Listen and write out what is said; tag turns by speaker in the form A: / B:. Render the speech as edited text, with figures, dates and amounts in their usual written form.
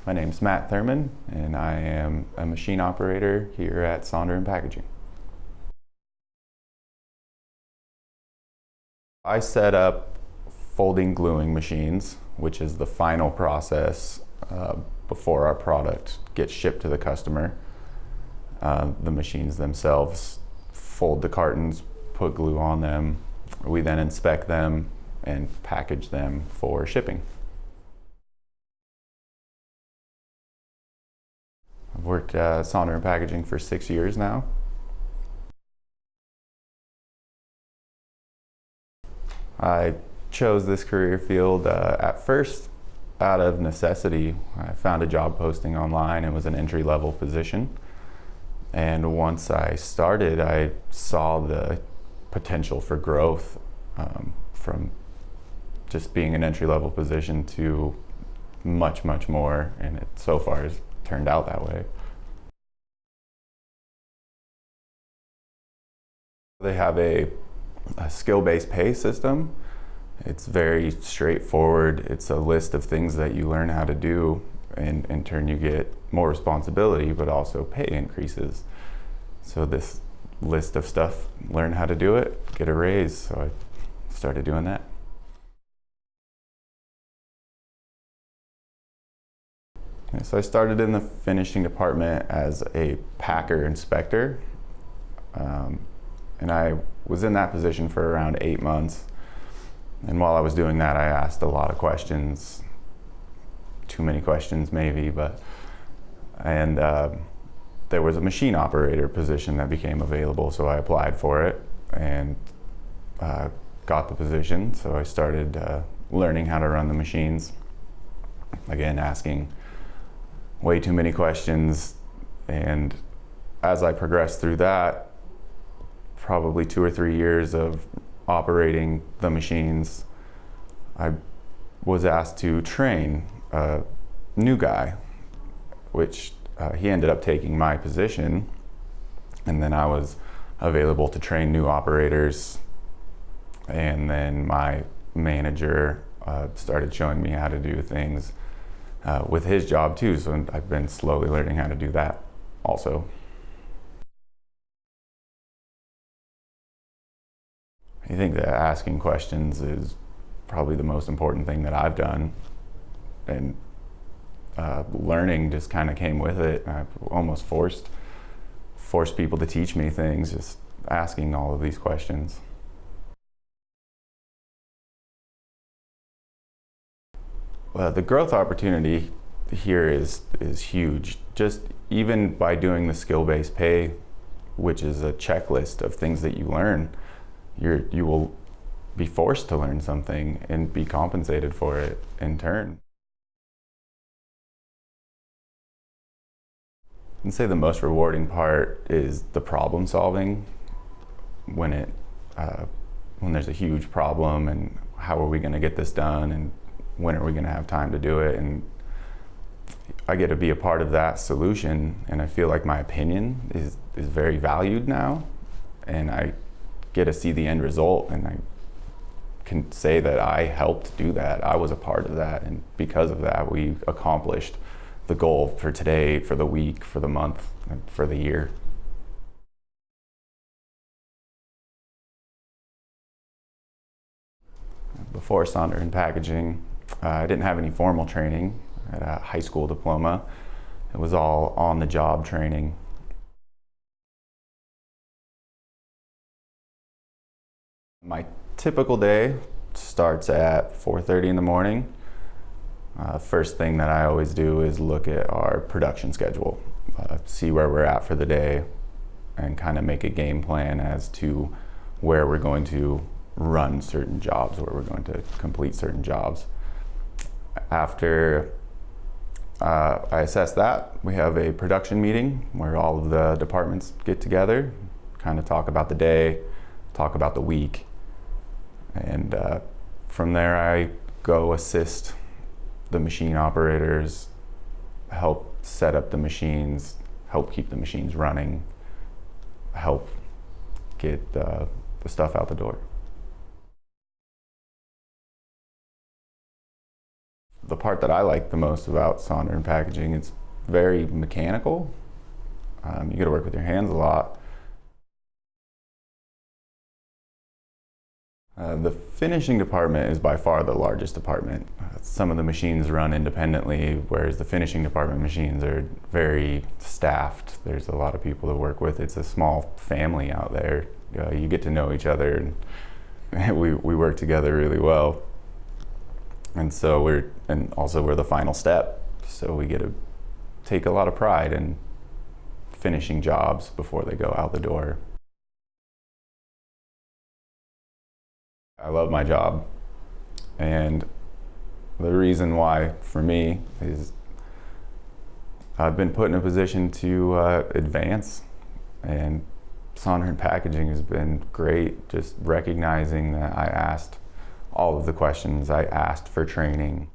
A: My name's Matt Thurman, and I am a machine operator here at Sonderen Packaging. I set up folding gluing machines, which is the final process before our product gets shipped to the customer. The machines themselves fold the cartons, put glue on them. We then inspect them and package them for shipping. I've worked at Sonderen Packaging for 6 years now. I chose this career field at first out of necessity. I found a job posting online. It was an entry-level position. And once I started, I saw the potential for growth from just being an entry-level position to much, much more. And it so far has turned out that way. They have a skill-based pay system. It's very straightforward. It's a list of things that you learn how to do, and in turn you get more responsibility, but also pay increases. So this list of stuff, learn how to do it, get a raise. So I started doing that. So I started in the finishing department as a packer inspector. And I was in that position for around 8 months. And while I was doing that, I asked a lot of questions, too many questions maybe, and there was a machine operator position that became available, so I applied for it and got the position. So I started learning how to run the machines. Again, asking way too many questions, and as I progressed through that, probably 2 or 3 years of operating the machines, I was asked to train a new guy, which he ended up taking my position, and then I was available to train new operators, and then my manager started showing me how to do things with his job too, so I've been slowly learning how to do that also. I think that asking questions is probably the most important thing that I've done, and learning just kind of came with it. I almost forced people to teach me things, just asking all of these questions. Well, the growth opportunity here is huge. Just even by doing the skill-based pay, which is a checklist of things that you learn, you will be forced to learn something and be compensated for it in turn. I'd say the most rewarding part is the problem solving. When there's a huge problem, and how are we going to get this done, and when are we going to have time to do it, and I get to be a part of that solution, and I feel like my opinion is very valued now, and I get to see the end result, and I can say that I helped do that. I was a part of that, and because of that, we accomplished the goal for today, for the week, for the month, and for the year. Before Sonderen Packaging, I didn't have any formal training. I had a high school diploma. It was all on-the-job training. My typical day starts at 4:30 in the morning. First thing that I always do is look at our production schedule, see where we're at for the day, and kind of make a game plan as to where we're going to run certain jobs, where we're going to complete certain jobs. After I assess that, we have a production meeting where all of the departments get together, kind of talk about the day, talk about the week. And from there, I go assist the machine operators, help set up the machines, help keep the machines running, help get the stuff out the door. The part that I like the most about Sonderen Packaging, it's very mechanical. You get to work with your hands a lot. The finishing department is by far the largest department. Some of the machines run independently, whereas the finishing department machines are very staffed. There's a lot of people to work with. It's a small family out there. You get to know each other, and we work together really well. And so we're the final step. So we get to take a lot of pride in finishing jobs before they go out the door. I love my job, and the reason why for me is I've been put in a position to advance, and Sonderen Packaging has been great, just recognizing that I asked all of the questions, I asked for training.